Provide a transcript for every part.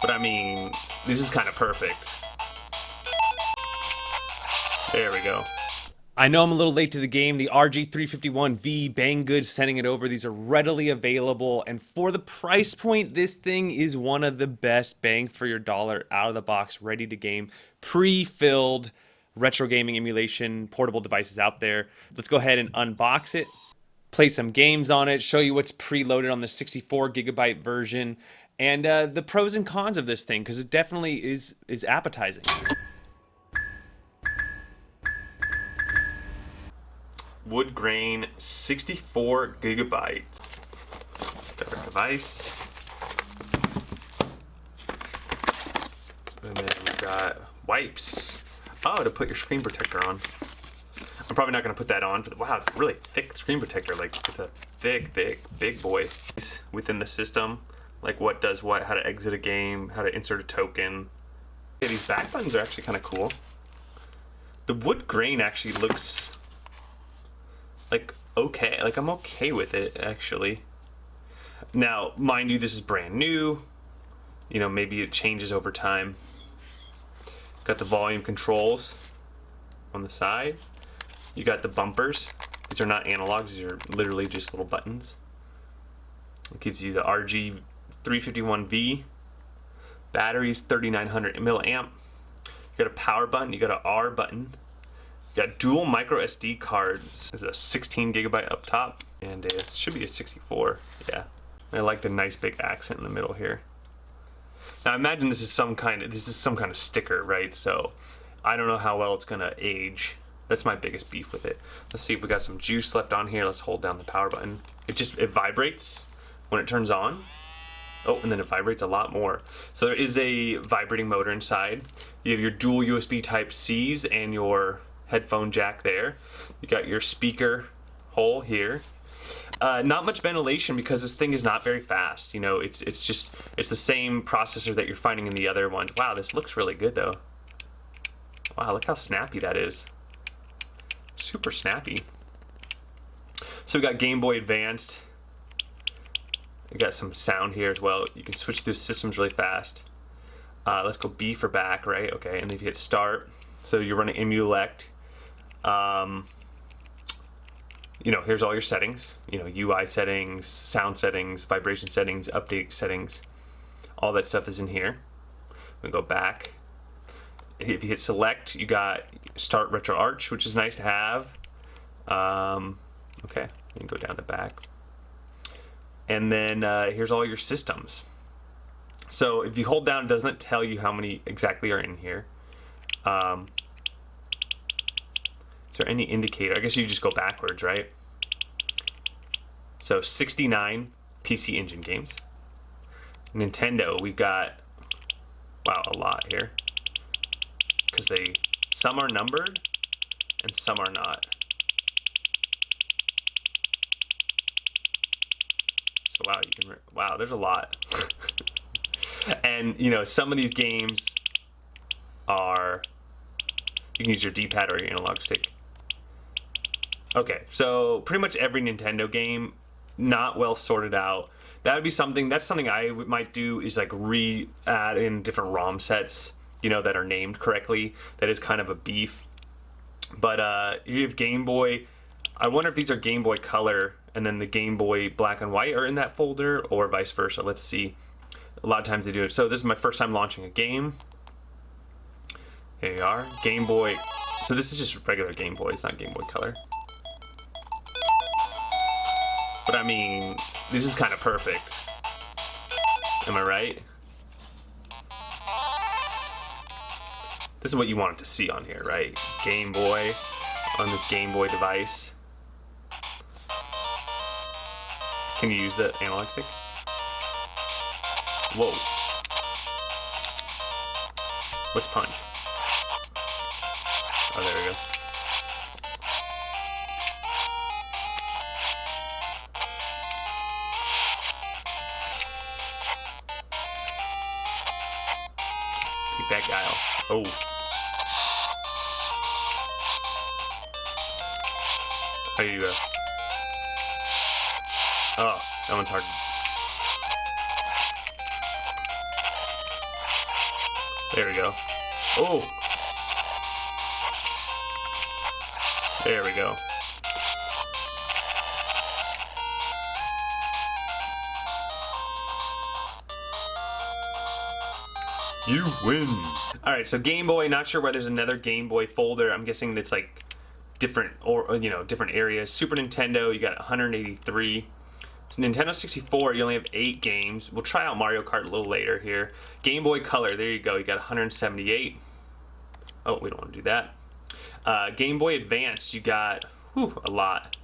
But I mean, this is kind of perfect. There we go. I know I'm a little late to the game. The RG351V, Banggood sending it over. These are readily available, and for the price point, this thing is one of the best bang for your dollar, out of the box, ready to game, pre-filled retro gaming emulation portable devices out there. Let's go ahead and unbox it, play some games on it, show you what's preloaded on the 64 gigabyte version, and the pros and cons of this thing, because it definitely is appetizing. Wood grain, 64 gigabytes. Got our device. And then we've got wipes. Oh, to put your screen protector on. I'm probably not going to put that on, but wow, it's a really thick screen protector. Like, it's a thick, big boy. It's within the system, like what does what, how to exit a game, how to insert a token. Yeah, these back buttons are actually kind of cool. The wood grain actually looks like okay, like I'm okay with it actually. Now, mind you, this is brand new. You know, maybe it changes over time. Got the volume controls on the side. You got the bumpers. These are not analogs, these are literally just little buttons. It gives you the RG351V. Batteries 3900 milliamp. You got a power button, you got an R button. You got dual micro SD cards. There's a 16 gigabyte up top, and it should be a 64. Yeah, I like the nice big accent in the middle here. Now, I imagine this is some kind of sticker, right? So I don't know how well it's gonna age. That's my biggest beef with it. Let's see if we got some juice left on here. Let's hold down the power button. It vibrates when it turns on. Oh, and then it vibrates a lot more. So there is a vibrating motor inside. You have your dual USB type C's and your headphone jack there. You got your speaker hole here. Not much ventilation because this thing is not very fast. You know, it's the same processor that you're finding in the other ones. Wow, this looks really good though. Wow, look how snappy that is. Super snappy. So we got Game Boy Advanced. We got some sound here as well. You can switch through systems really fast. Let's go B for back, right? Okay, and then if you hit start, so you're running Emulect. You know, here's all your settings. You know, UI settings, sound settings, vibration settings, update settings. All that stuff is in here. We go back. If you hit select, you got start RetroArch, which is nice to have. Okay, you can go down to back. And then here's all your systems. So if you hold down, doesn't it tell you how many exactly are in here? Is there any indicator? I guess you just go backwards, right? So 69 PC Engine games. Nintendo, we've got, wow, a lot here. Because some are numbered and some are not. So wow, there's a lot. And you know, some of these games are, you can use your D-pad or your analog stick. Okay, so pretty much every Nintendo game, not well sorted out. That would be something, that's something I might do, is like add in different ROM sets, you know, that are named correctly. That is kind of a beef. But you have Game Boy. I wonder if these are Game Boy Color and then the Game Boy Black and White are in that folder, or vice versa. Let's see. A lot of times they do it. So this is my first time launching a game. Here you are, Game Boy. So this is just regular Game Boy, it's not Game Boy Color. But I mean, this is kind of perfect. Am I right? This is what you wanted to see on here, right? Game Boy on this Game Boy device. Can you use the analog stick? Whoa. What's punch? Oh, there we go. Take that guy off. Oh. There you go. Oh, that one's hard. There we go. Oh! There we go. You win. Alright, so Game Boy, not sure why there's another Game Boy folder. I'm guessing that's like different, or you know, different areas. Super Nintendo, you got 183. So Nintendo 64, you only have 8 games. We'll try out Mario Kart a little later here. Game Boy Color, there you go, you got 178. Oh, we don't want to do that. Game Boy Advance, you got a lot.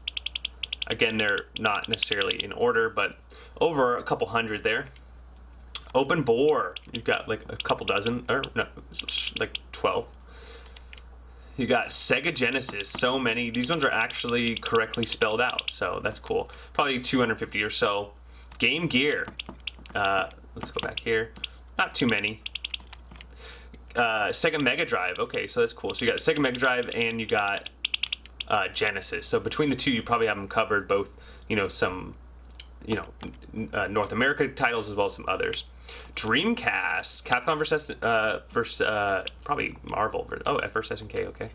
Again, they're not necessarily in order, but over a couple hundred there. Open bore, you've got like a couple dozen, or no, like 12. You got Sega Gensis, so many. These ones are actually correctly spelled out, so that's cool. Probably 250 or so. Game Gear, let's go back here. Not too many. Sega Mega Drive, okay, so that's cool. So you got Sega Mega Drive and you got Genesis. So between the two, you probably have them covered, both, you know, some, you know, North America titles as well as some others. Dreamcast, Capcom versus probably Marvel. Versus SNK, okay.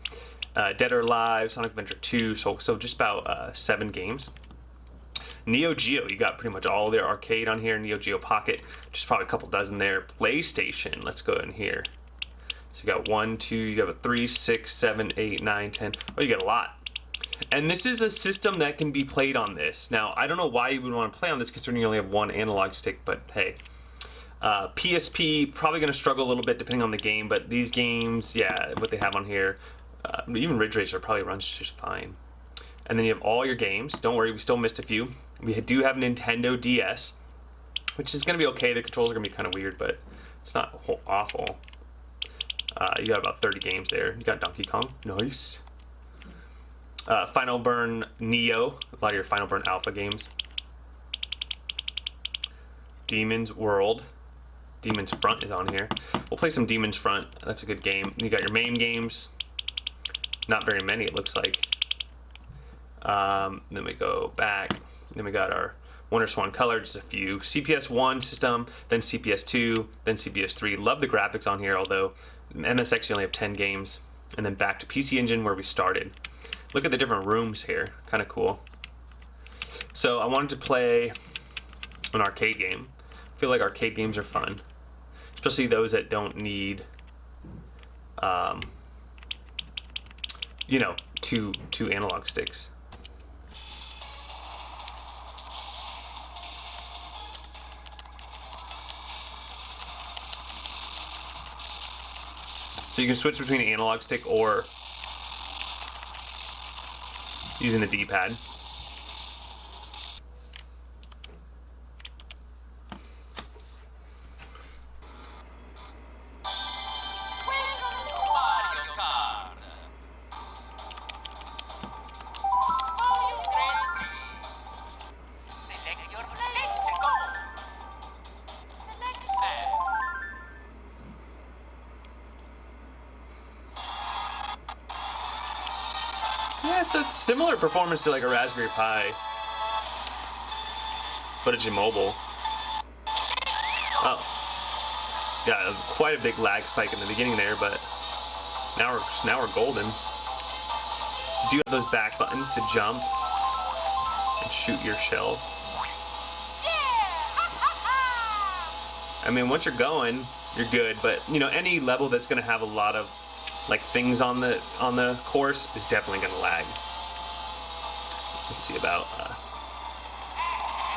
Dead or Alive, Sonic Adventure 2, so just about 7 games. Neo Geo, you got pretty much all their arcade on here. Neo Geo Pocket, just probably a couple dozen there. PlayStation, let's go in here. So you got 1, 2, you got a 3, 6, 7, 8, 9, 10. Oh, you got a lot. And this is a system that can be played on this. Now, I don't know why you would want to play on this considering you only have one analog stick, but hey. PSP, probably going to struggle a little bit depending on the game, but these games, yeah, what they have on here, even Ridge Racer probably runs just fine. And then you have all your games. Don't worry, we still missed a few. We do have Nintendo DS, which is going to be okay. The controls are going to be kind of weird, but it's not awful. You got about 30 games there. You got Donkey Kong. Nice. Final Burn Neo, a lot of your Final Burn Alpha games. Demon's World. Demon's Front is on here. We'll play some Demon's Front. That's a good game. You got your Mame games. Not very many, it looks like. Then we go back. Then we got our Wonder Swan Color, just a few. CPS 1 system, then CPS 2, then CPS 3. Love the graphics on here, although MSX you only have 10 games. And then back to PC Engine where we started. Look at the different rooms here. Kind of cool. So I wanted to play an arcade game. I feel like arcade games are fun, especially those that don't need, you know, two analog sticks. So you can switch between an analog stick or using the D-pad. Yeah, so it's similar performance to like a Raspberry Pi, but it's mobile. Oh, yeah, quite a big lag spike in the beginning there, but now we're golden. Do you have those back buttons to jump and shoot your shell? I mean, once you're going, you're good, but you know, any level that's gonna have a lot of like things on the course is definitely gonna lag. Let's see about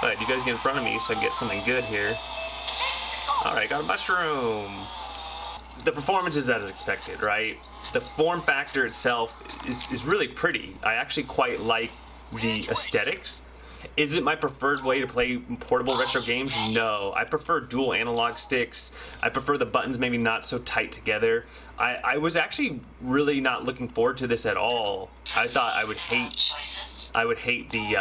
alright, you guys get in front of me so I can get something good here. Alright, got a mushroom. The performance is as expected, right? The form factor itself is really pretty. I actually quite like the aesthetics. Is it my preferred way to play portable retro games? No. I prefer dual analog sticks. I prefer the buttons maybe not so tight together. I was actually really not looking forward to this at all. I thought I would hate the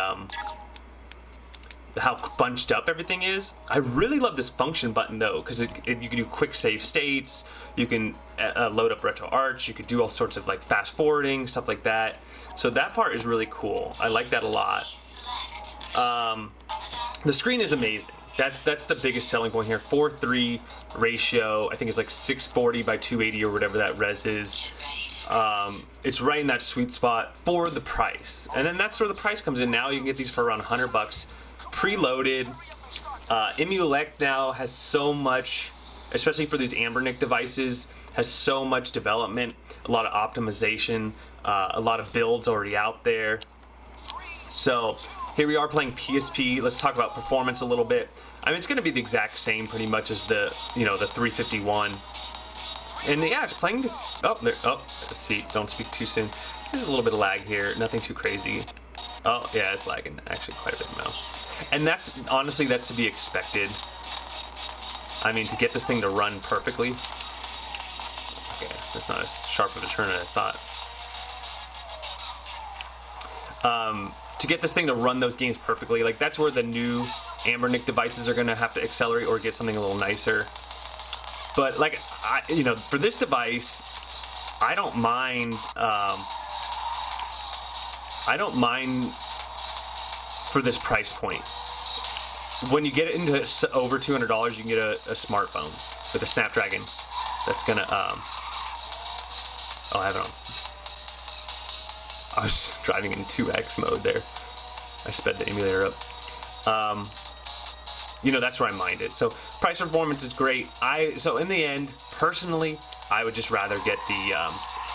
how bunched up everything is. I really love this function button though, because you can do quick save states, you can load up RetroArch, you could do all sorts of like fast forwarding, stuff like that. So that part is really cool. I like that a lot. The screen is amazing. That's the biggest selling point here. 4:3 ratio. I think it's like 640 by 280 or whatever that res is. It's right in that sweet spot for the price. And then that's where the price comes in. Now you can get these for around $100, preloaded. Emulect now has so much, especially for these Anbernic devices, has so much development, a lot of optimization, a lot of builds already out there. So here we are playing PSP. Let's talk about performance a little bit. I mean, it's going to be the exact same pretty much as the, you know, the 351. And yeah, it's playing this. Oh, there. Oh, let's see. Don't speak too soon. There's a little bit of lag here. Nothing too crazy. Oh yeah, it's lagging actually quite a bit now. And that's honestly, that's to be expected. I mean, to get this thing to run perfectly. Okay, that's not as sharp of a turn as I thought. To get this thing to run those games perfectly, like that's where the new Anbernic devices are gonna have to accelerate or get something a little nicer. But like, you know, for this device, I don't mind. I don't mind for this price point. When you get it into over $200, you can get a smartphone with a Snapdragon that's gonna. Oh, I have it on. I was driving in 2x mode there. I sped the emulator up. You know, that's where I mind it. So price performance is great. So in the end, personally, I would just rather get the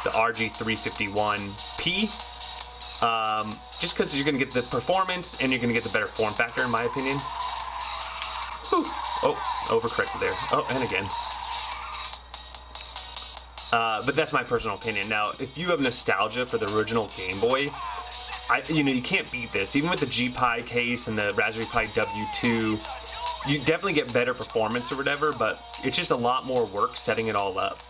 RG351V. Just because you're gonna get the performance and you're gonna get the better form factor, in my opinion. Whew. Oh, overcorrected there. Oh, and again. But that's my personal opinion. Now, if you have nostalgia for the original Game Boy, you know, you can't beat this. Even with the G-Pi case and the Raspberry Pi W2, you definitely get better performance or whatever, but it's just a lot more work setting it all up.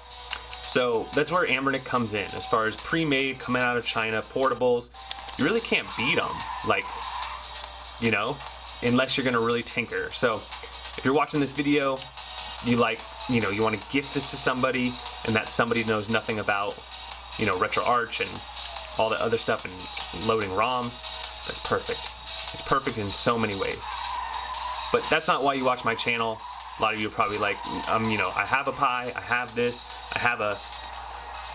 So that's where Anbernic comes in. As far as pre-made, coming out of China, portables, you really can't beat them. Like, you know, unless you're gonna really tinker. So if you're watching this video, you like, you know, you want to gift this to somebody, and that somebody knows nothing about, you know, RetroArch and all that other stuff and loading ROMs, that's perfect. It's perfect in so many ways. But that's not why you watch my channel. A lot of you are probably like, you know, I have a Pi, I have this, I have a,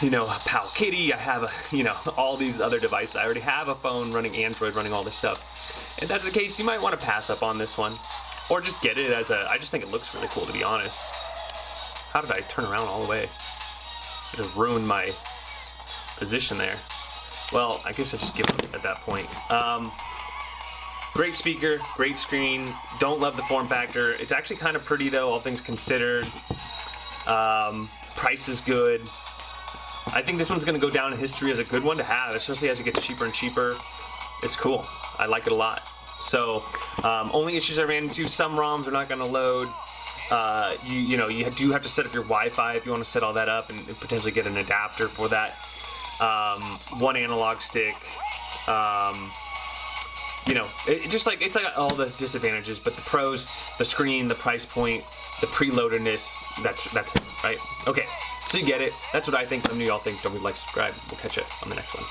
you know, a Pal Kitty, I have a, you know, all these other devices. I already have a phone running Android, running all this stuff. If that's the case, you might want to pass up on this one. Or just get it as a, I just think it looks really cool, to be honest. How did I turn around all the way? I just ruined my position there. Well, I guess I just give up at that point. Great speaker, great screen. Don't love the form factor. It's actually kind of pretty though, all things considered. Price is good. I think this one's gonna go down in history as a good one to have, especially as it gets cheaper and cheaper. It's cool. I like it a lot. So, only issues I ran into, some ROMs are not gonna load. You know, you do have to set up your Wi-Fi if you want to set all that up and potentially get an adapter for that. One analog stick. You know, it's like all the disadvantages, but the pros, the screen, the price point, the preloadedness, that's it, right? Okay, so you get it. That's what I think. Let me know y'all think. Don't forget to like, subscribe. We'll catch you on the next one.